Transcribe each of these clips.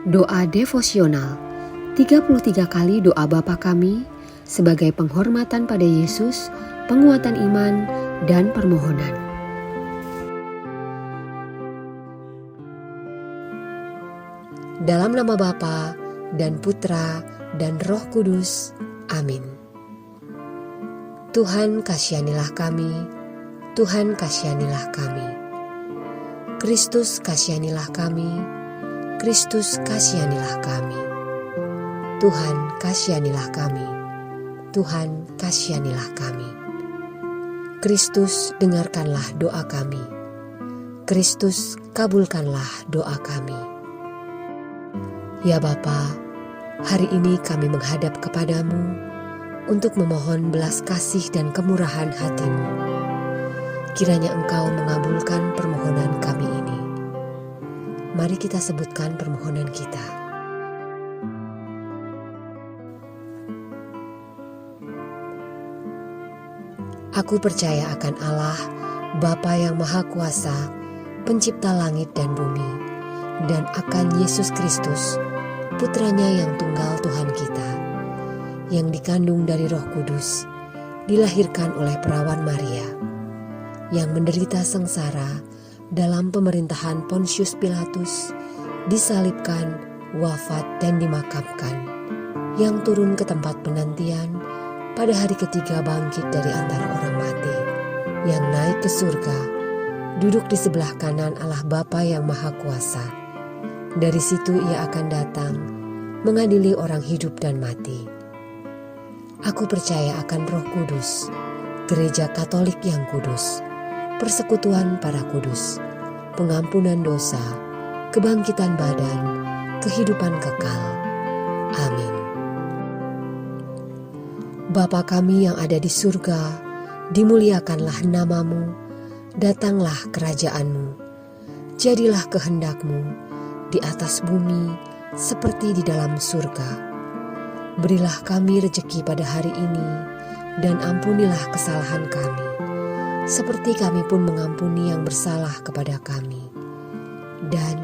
Doa devosional 33 kali doa Bapa Kami sebagai penghormatan pada Yesus, penguatan iman, dan permohonan. Dalam nama Bapa dan Putra dan Roh Kudus. Amin. Tuhan kasihanilah kami, Tuhan kasihanilah kami. Kristus kasihanilah kami, Kristus kasihanilah kami. Tuhan kasihanilah kami, Tuhan kasihanilah kami. Kristus dengarkanlah doa kami, Kristus kabulkanlah doa kami. Ya Bapa, hari ini kami menghadap kepadamu untuk memohon belas kasih dan kemurahan hati-Mu. Kiranya Engkau mengabulkan permohonan kami ini. Mari kita sebutkan permohonan kita. Aku percaya akan Allah, Bapa yang Maha Kuasa, Pencipta langit dan bumi, dan akan Yesus Kristus, Putranya yang tunggal Tuhan kita, yang dikandung dari Roh Kudus, dilahirkan oleh perawan Maria, yang menderita sengsara dalam pemerintahan Pontius Pilatus, disalibkan, wafat dan dimakamkan, yang turun ke tempat penantian, pada hari ketiga bangkit dari antara orang mati, yang naik ke surga, duduk di sebelah kanan Allah Bapa yang Maha Kuasa. Dari situ Ia akan datang, mengadili orang hidup dan mati. Aku percaya akan Roh Kudus, Gereja Katolik yang kudus, persekutuan para kudus, pengampunan dosa, kebangkitan badan, kehidupan kekal. Amin. Bapa kami yang ada di surga, dimuliakanlah nama-Mu, datanglah kerajaan-Mu, jadilah kehendak-Mu di atas bumi seperti di dalam surga. Berilah kami rejeki pada hari ini, dan ampunilah kesalahan kami, seperti kami pun mengampuni yang bersalah kepada kami. Dan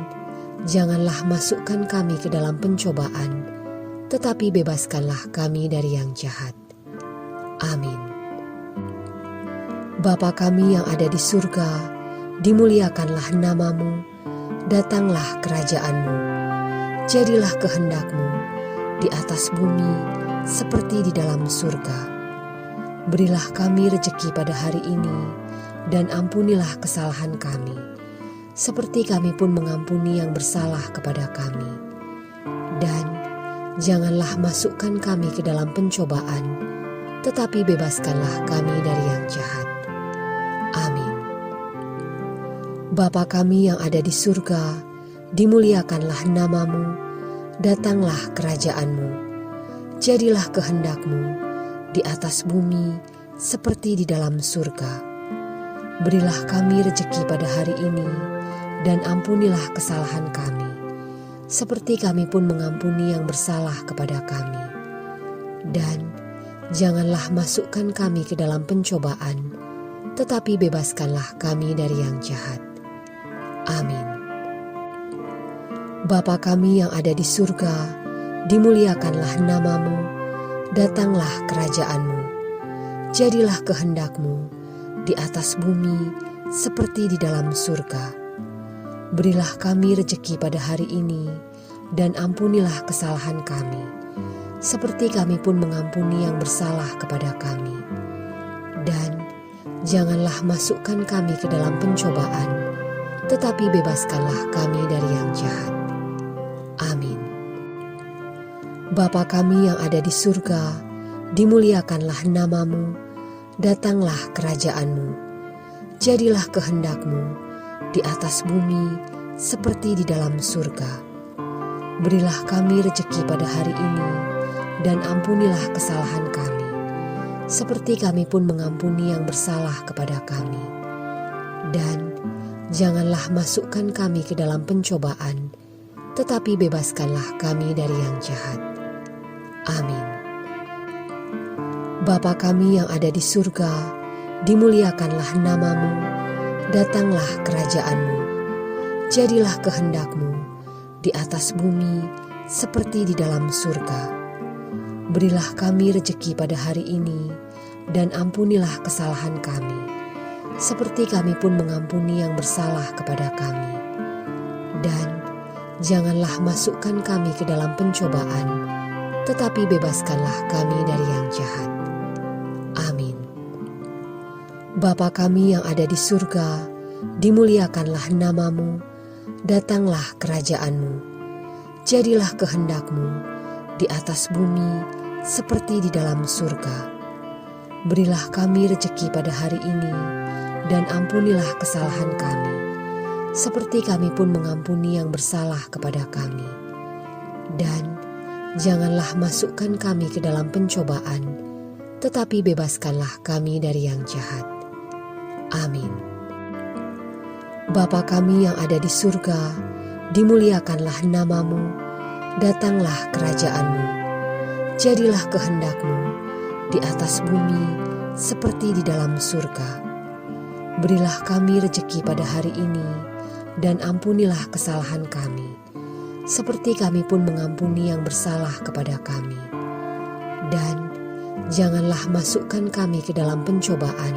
janganlah masukkan kami ke dalam pencobaan, tetapi bebaskanlah kami dari yang jahat. Amin. Bapa kami yang ada di surga, dimuliakanlah nama-Mu, datanglah kerajaan-Mu, jadilah kehendak-Mu di atas bumi seperti di dalam surga. Berilah kami rejeki pada hari ini, dan ampunilah kesalahan kami, seperti kami pun mengampuni yang bersalah kepada kami. Dan janganlah masukkan kami ke dalam pencobaan, tetapi bebaskanlah kami dari yang jahat. Amin. Bapa kami yang ada di surga, dimuliakanlah nama-Mu, datanglah kerajaan-Mu, jadilah kehendak-Mu di atas bumi seperti di dalam surga. Berilah kami rejeki pada hari ini, dan ampunilah kesalahan kami, seperti kami pun mengampuni yang bersalah kepada kami. Dan janganlah masukkan kami ke dalam pencobaan, tetapi bebaskanlah kami dari yang jahat. Amin. Bapa kami yang ada di surga, dimuliakanlah nama-Mu, datanglah kerajaan-Mu, jadilah kehendak-Mu di atas bumi seperti di dalam surga. Berilah kami rejeki pada hari ini, dan ampunilah kesalahan kami, seperti kami pun mengampuni yang bersalah kepada kami. Dan janganlah masukkan kami ke dalam pencobaan, tetapi bebaskanlah kami dari yang jahat. Amin. Bapa kami yang ada di surga, dimuliakanlah nama-Mu, datanglah kerajaan-Mu, jadilah kehendak-Mu di atas bumi seperti di dalam surga. Berilah kami rejeki pada hari ini, dan ampunilah kesalahan kami, seperti kami pun mengampuni yang bersalah kepada kami. Dan janganlah masukkan kami ke dalam pencobaan, tetapi bebaskanlah kami dari yang jahat. Amin. Bapa kami yang ada di surga, dimuliakanlah nama-Mu, datanglah kerajaan-Mu, jadilah kehendak-Mu di atas bumi seperti di dalam surga. Berilah kami rejeki pada hari ini, dan ampunilah kesalahan kami, seperti kami pun mengampuni yang bersalah kepada kami. Dan janganlah masukkan kami ke dalam pencobaan, tetapi bebaskanlah kami dari yang jahat. Amin. Bapa kami yang ada di surga, dimuliakanlah nama-Mu, datanglah kerajaan-Mu, jadilah kehendak-Mu di atas bumi seperti di dalam surga. Berilah kami rejeki pada hari ini, dan ampunilah kesalahan kami, seperti kami pun mengampuni yang bersalah kepada kami. Dan janganlah masukkan kami ke dalam pencobaan, tetapi bebaskanlah kami dari yang jahat. Amin. Bapa kami yang ada di surga, dimuliakanlah nama-Mu, datanglah kerajaan-Mu, jadilah kehendak-Mu di atas bumi seperti di dalam surga. Berilah kami rejeki pada hari ini, dan ampunilah kesalahan kami, seperti kami pun mengampuni yang bersalah kepada kami. Dan janganlah masukkan kami ke dalam pencobaan,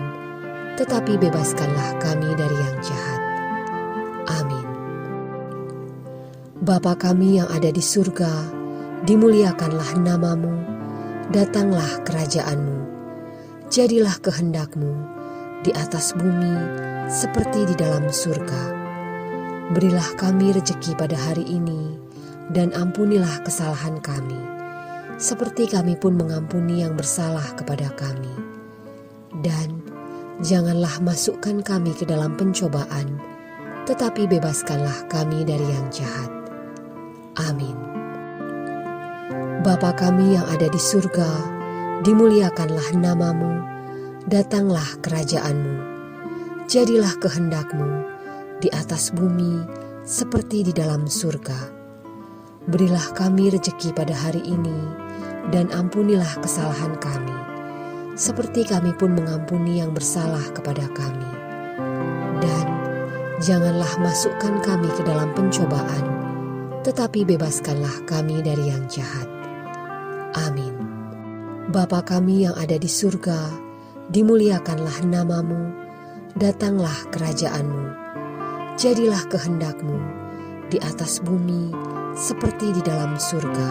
tetapi bebaskanlah kami dari yang jahat. Amin. Bapa kami yang ada di surga, dimuliakanlah nama-Mu, datanglah kerajaan-Mu, jadilah kehendak-Mu di atas bumi seperti di dalam surga. Berilah kami rejeki pada hari ini, dan ampunilah kesalahan kami, seperti kami pun mengampuni yang bersalah kepada kami. Dan janganlah masukkan kami ke dalam pencobaan, tetapi bebaskanlah kami dari yang jahat. Amin. Bapa kami yang ada di surga, dimuliakanlah nama-Mu, datanglah kerajaan-Mu, jadilah kehendak-Mu di atas bumi seperti di dalam surga. Berilah kami rejeki pada hari ini, dan ampunilah kesalahan kami, seperti kami pun mengampuni yang bersalah kepada kami. Dan janganlah masukkan kami ke dalam pencobaan, tetapi bebaskanlah kami dari yang jahat. Amin. Bapa kami yang ada di surga, dimuliakanlah nama-Mu, datanglah kerajaan-Mu, jadilah kehendak-Mu di atas bumi seperti di dalam surga.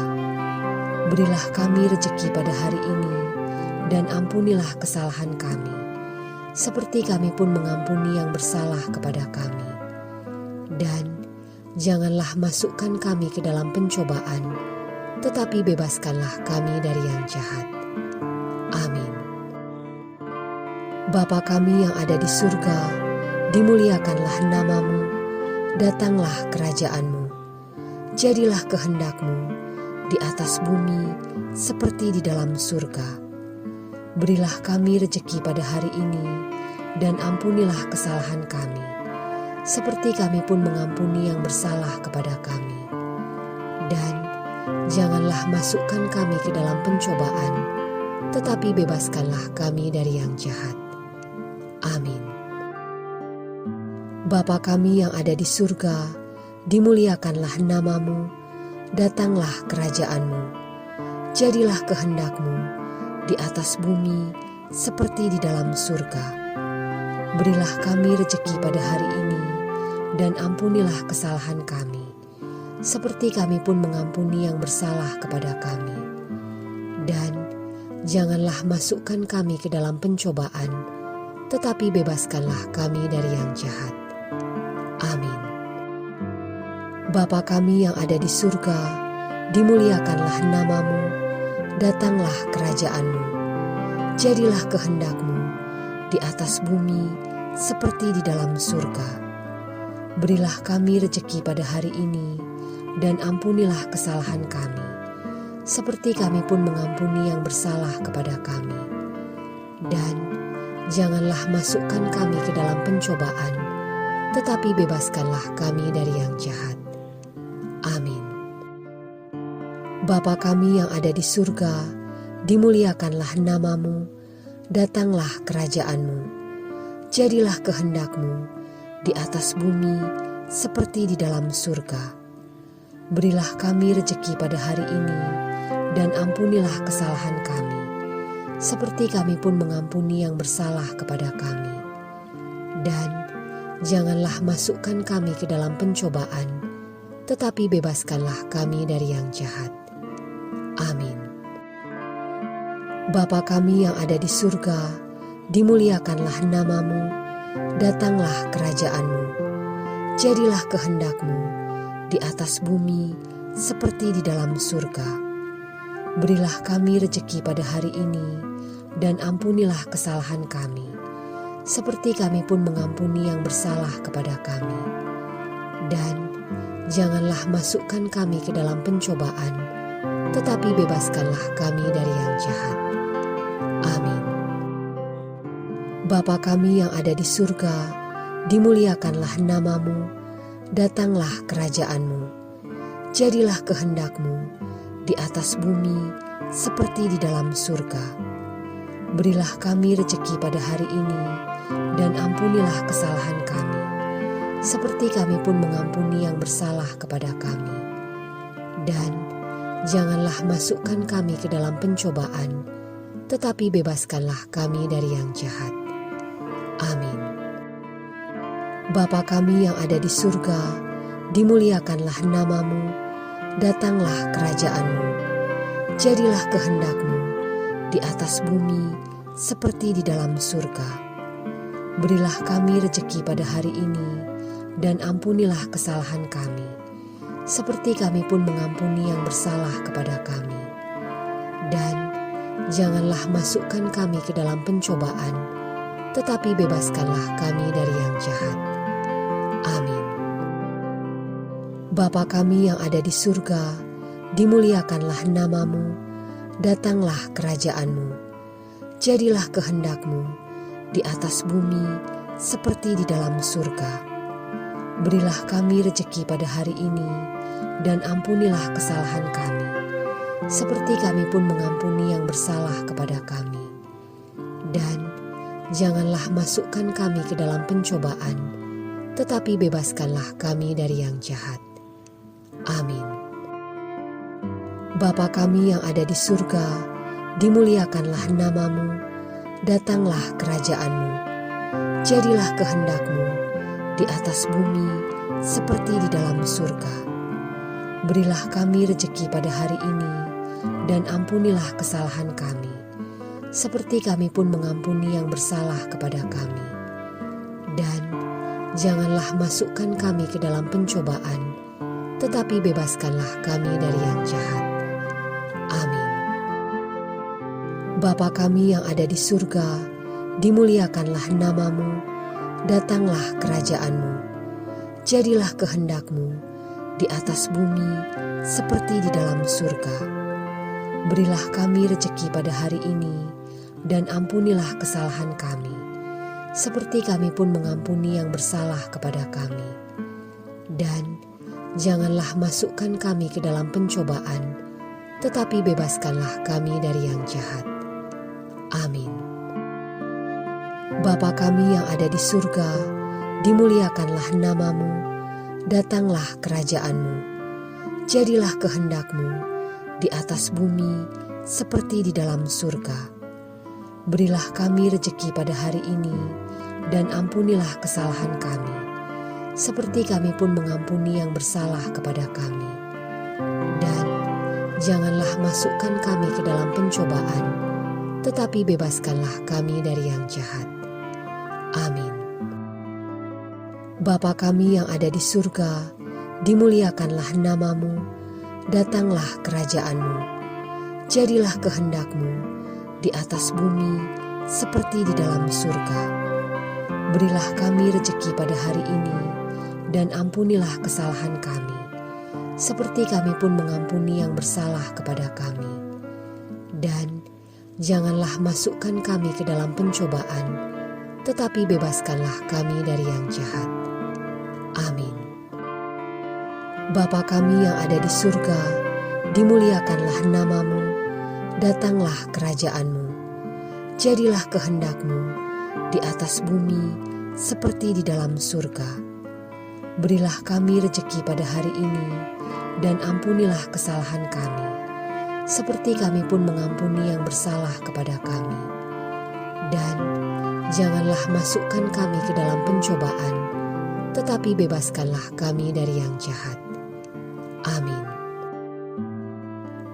Berilah kami rejeki pada hari ini, dan ampunilah kesalahan kami, seperti kami pun mengampuni yang bersalah kepada kami. Dan janganlah masukkan kami ke dalam pencobaan, tetapi bebaskanlah kami dari yang jahat. Amin. Bapa kami yang ada di surga, dimuliakanlah nama-Mu, datanglah kerajaan-Mu, jadilah kehendak-Mu di atas bumi seperti di dalam surga. Berilah kami rejeki pada hari ini, dan ampunilah kesalahan kami, seperti kami pun mengampuni yang bersalah kepada kami. Dan janganlah masukkan kami ke dalam pencobaan, tetapi bebaskanlah kami dari yang jahat. Amin. Bapa kami yang ada di surga, dimuliakanlah nama-Mu, datanglah kerajaan-Mu, jadilah kehendak-Mu di atas bumi seperti di dalam surga. Berilah kami rejeki pada hari ini, dan ampunilah kesalahan kami, seperti kami pun mengampuni yang bersalah kepada kami. Dan janganlah masukkan kami ke dalam pencobaan, tetapi bebaskanlah kami dari yang jahat. Amin. Bapa kami yang ada di surga, dimuliakanlah nama-Mu, datanglah kerajaan-Mu, jadilah kehendak-Mu di atas bumi seperti di dalam surga. Berilah kami rejeki pada hari ini, dan ampunilah kesalahan kami, seperti kami pun mengampuni yang bersalah kepada kami. Dan janganlah masukkan kami ke dalam pencobaan, tetapi bebaskanlah kami dari yang jahat. Amin. Bapa kami yang ada di surga, dimuliakanlah nama-Mu, datanglah kerajaan-Mu, jadilah kehendak-Mu di atas bumi seperti di dalam surga. Berilah kami rejeki pada hari ini, dan ampunilah kesalahan kami, seperti kami pun mengampuni yang bersalah kepada kami. Dan janganlah masukkan kami ke dalam pencobaan, tetapi bebaskanlah kami dari yang jahat. Amin. Bapa kami yang ada di surga, dimuliakanlah nama-Mu, datanglah kerajaan-Mu, jadilah kehendak-Mu di atas bumi seperti di dalam surga. Berilah kami rejeki pada hari ini, dan ampunilah kesalahan kami, seperti kami pun mengampuni yang bersalah kepada kami. Dan janganlah masukkan kami ke dalam pencobaan, tetapi bebaskanlah kami dari yang jahat. Amin. Bapa kami yang ada di surga, dimuliakanlah nama-Mu, datanglah kerajaan-Mu, jadilah kehendak-Mu di atas bumi seperti di dalam surga. Berilah kami rejeki pada hari ini, dan ampunilah kesalahan kami, seperti kami pun mengampuni yang bersalah kepada kami. Dan janganlah masukkan kami ke dalam pencobaan, tetapi bebaskanlah kami dari yang jahat. Amin. Bapa kami yang ada di surga, dimuliakanlah nama-Mu, datanglah kerajaan-Mu, jadilah kehendak-Mu di atas bumi seperti di dalam surga. Berilah kami rejeki pada hari ini, dan ampunilah kesalahan kami, seperti kami pun mengampuni yang bersalah kepada kami. Dan janganlah masukkan kami ke dalam pencobaan, tetapi bebaskanlah kami dari yang jahat. Amin. Bapa kami yang ada di surga, dimuliakanlah nama-Mu, datanglah kerajaan-Mu, jadilah kehendak-Mu di atas bumi seperti di dalam surga. Berilah kami rejeki pada hari ini, dan ampunilah kesalahan kami, seperti kami pun mengampuni yang bersalah kepada kami. Dan janganlah masukkan kami ke dalam pencobaan, tetapi bebaskanlah kami dari yang jahat. Amin. Bapa kami yang ada di surga, dimuliakanlah nama-Mu, datanglah kerajaan-Mu, jadilah kehendak-Mu di atas bumi seperti di dalam surga. Berilah kami rejeki pada hari ini, dan ampunilah kesalahan kami, seperti kami pun mengampuni yang bersalah kepada kami. Dan janganlah masukkan kami ke dalam pencobaan, tetapi bebaskanlah kami dari yang jahat. Amin. Bapa kami yang ada di surga, dimuliakanlah nama-Mu, datanglah kerajaan-Mu, jadilah kehendak-Mu di atas bumi seperti di dalam surga. Berilah kami rejeki pada hari ini, dan ampunilah kesalahan kami, seperti kami pun mengampuni yang bersalah kepada kami. Dan janganlah masukkan kami ke dalam pencobaan, tetapi bebaskanlah kami dari yang jahat. Amin. Bapa kami yang ada di surga, dimuliakanlah nama-Mu, datanglah kerajaan-Mu, jadilah kehendak-Mu di atas bumi seperti di dalam surga. Berilah kami rejeki pada hari ini, dan ampunilah kesalahan kami, seperti kami pun mengampuni yang bersalah kepada kami. Dan janganlah masukkan kami ke dalam pencobaan, tetapi bebaskanlah kami dari yang jahat. Amin. Bapa kami yang ada di surga, dimuliakanlah nama-Mu, datanglah kerajaan-Mu, jadilah kehendak-Mu di atas bumi seperti di dalam surga. Berilah kami rejeki pada hari ini, dan ampunilah kesalahan kami, seperti kami pun mengampuni yang bersalah kepada kami. Dan janganlah masukkan kami ke dalam pencobaan, tetapi bebaskanlah kami dari yang jahat. Amin. Bapa kami yang ada di surga, dimuliakanlah nama-Mu, datanglah kerajaan-Mu, jadilah kehendak-Mu di atas bumi seperti di dalam surga. Berilah kami rejeki pada hari ini, dan ampunilah kesalahan kami, seperti kami pun mengampuni yang bersalah kepada kami. Dan janganlah masukkan kami ke dalam pencobaan, tetapi bebaskanlah kami dari yang jahat. Amin.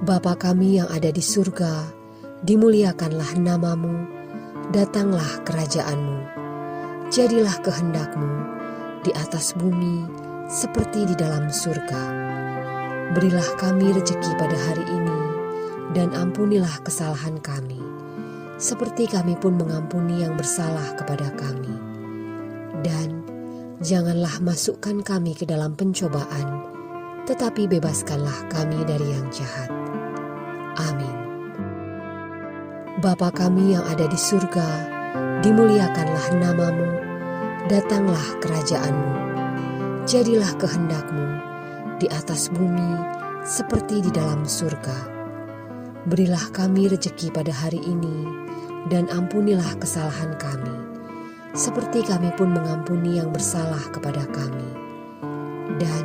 Bapa kami yang ada di surga, dimuliakanlah nama-Mu, datanglah kerajaan-Mu, jadilah kehendak-Mu di atas bumi seperti di dalam surga. Berilah kami rejeki pada hari ini, dan ampunilah kesalahan kami, seperti kami pun mengampuni yang bersalah kepada kami. Dan janganlah masukkan kami ke dalam pencobaan, tetapi bebaskanlah kami dari yang jahat. Amin. Bapa kami yang ada di surga, dimuliakanlah nama-Mu, datanglah kerajaan-Mu, jadilah kehendak-Mu di atas bumi seperti di dalam surga. Berilah kami rejeki pada hari ini, dan ampunilah kesalahan kami, seperti kami pun mengampuni yang bersalah kepada kami. Dan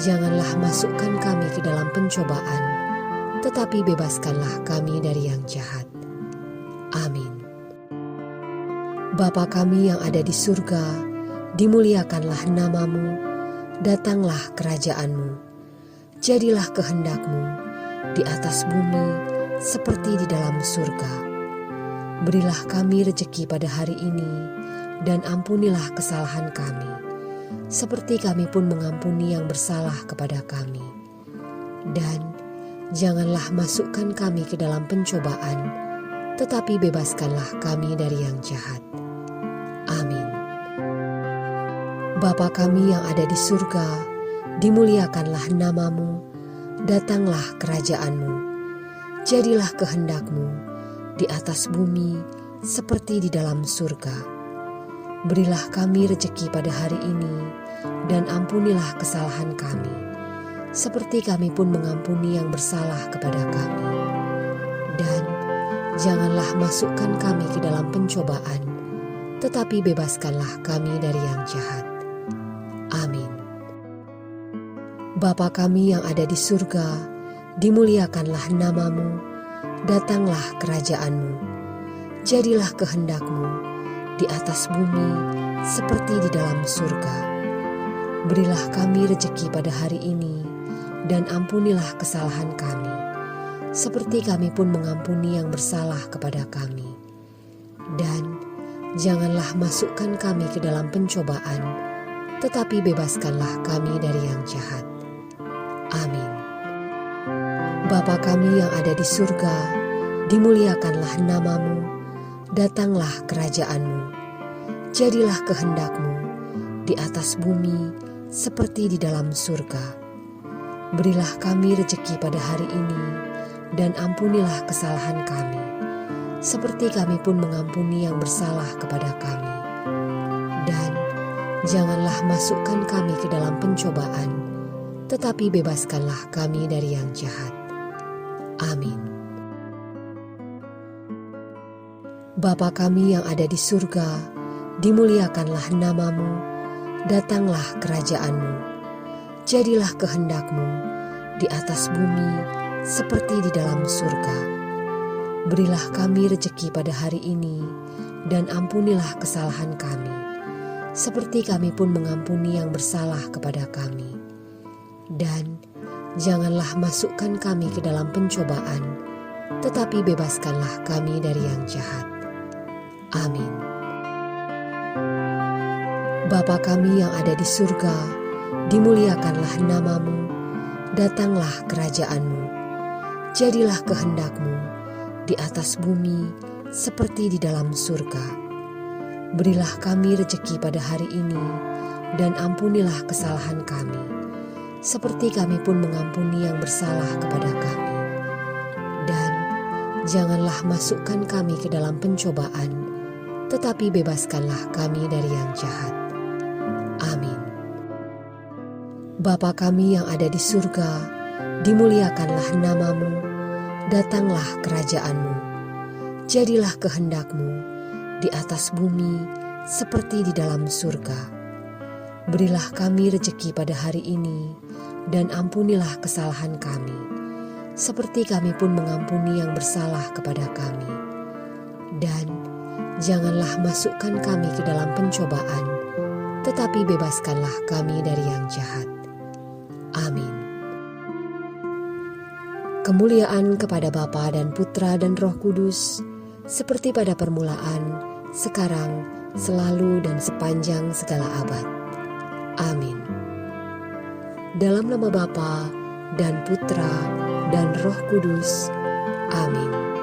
janganlah masukkan kami ke dalam pencobaan, tetapi bebaskanlah kami dari yang jahat. Amin. Bapa kami yang ada di surga, dimuliakanlah nama-Mu, datanglah kerajaan-Mu, jadilah kehendak-Mu di atas bumi seperti di dalam surga. Berilah kami rejeki pada hari ini, dan ampunilah kesalahan kami, seperti kami pun mengampuni yang bersalah kepada kami. Dan janganlah masukkan kami ke dalam pencobaan, tetapi bebaskanlah kami dari yang jahat. Amin. Bapa kami yang ada di surga, dimuliakanlah nama-Mu, datanglah kerajaan-Mu, jadilah kehendak-Mu di atas bumi seperti di dalam surga. Berilah kami rejeki pada hari ini, dan ampunilah kesalahan kami, seperti kami pun mengampuni yang bersalah kepada kami. Dan janganlah masukkan kami ke dalam pencobaan, tetapi bebaskanlah kami dari yang jahat. Amin. Bapa kami yang ada di surga, dimuliakanlah nama-Mu, datanglah kerajaan-Mu, jadilah kehendak-Mu di atas bumi seperti di dalam surga. Berilah kami rejeki pada hari ini, dan ampunilah kesalahan kami, seperti kami pun mengampuni yang bersalah kepada kami. Dan janganlah masukkan kami ke dalam pencobaan, tetapi bebaskanlah kami dari yang jahat. Amin. Bapa kami yang ada di surga, dimuliakanlah nama-Mu, datanglah kerajaan-Mu, jadilah kehendak-Mu di atas bumi seperti di dalam surga. Berilah kami rejeki pada hari ini, dan ampunilah kesalahan kami, seperti kami pun mengampuni yang bersalah kepada kami. Dan janganlah masukkan kami ke dalam pencobaan, tetapi bebaskanlah kami dari yang jahat. Amin. Bapa kami yang ada di surga, dimuliakanlah nama-Mu, datanglah kerajaan-Mu, jadilah kehendak-Mu di atas bumi seperti di dalam surga. Berilah kami rejeki pada hari ini, dan ampunilah kesalahan kami, seperti kami pun mengampuni yang bersalah kepada kami. Dan janganlah masukkan kami ke dalam pencobaan, tetapi bebaskanlah kami dari yang jahat. Amin. Bapa kami yang ada di surga, dimuliakanlah nama-Mu, datanglah kerajaan-Mu, jadilah kehendak-Mu di atas bumi seperti di dalam surga. Berilah kami rejeki pada hari ini, dan ampunilah kesalahan kami, seperti kami pun mengampuni yang bersalah kepada kami. Dan janganlah masukkan kami ke dalam pencobaan, tetapi bebaskanlah kami dari yang jahat. Amin. Bapa kami yang ada di surga, dimuliakanlah nama-Mu, datanglah kerajaan-Mu, jadilah kehendak-Mu di atas bumi seperti di dalam surga. Berilah kami rejeki pada hari ini, dan ampunilah kesalahan kami, seperti kami pun mengampuni yang bersalah kepada kami. Dan janganlah masukkan kami ke dalam pencobaan, tetapi bebaskanlah kami dari yang jahat. Amin. Kemuliaan kepada Bapa dan Putra dan Roh Kudus, seperti pada permulaan, sekarang, selalu, dan sepanjang segala abad. Amin. Dalam nama Bapa dan Putra dan Roh Kudus. Amin.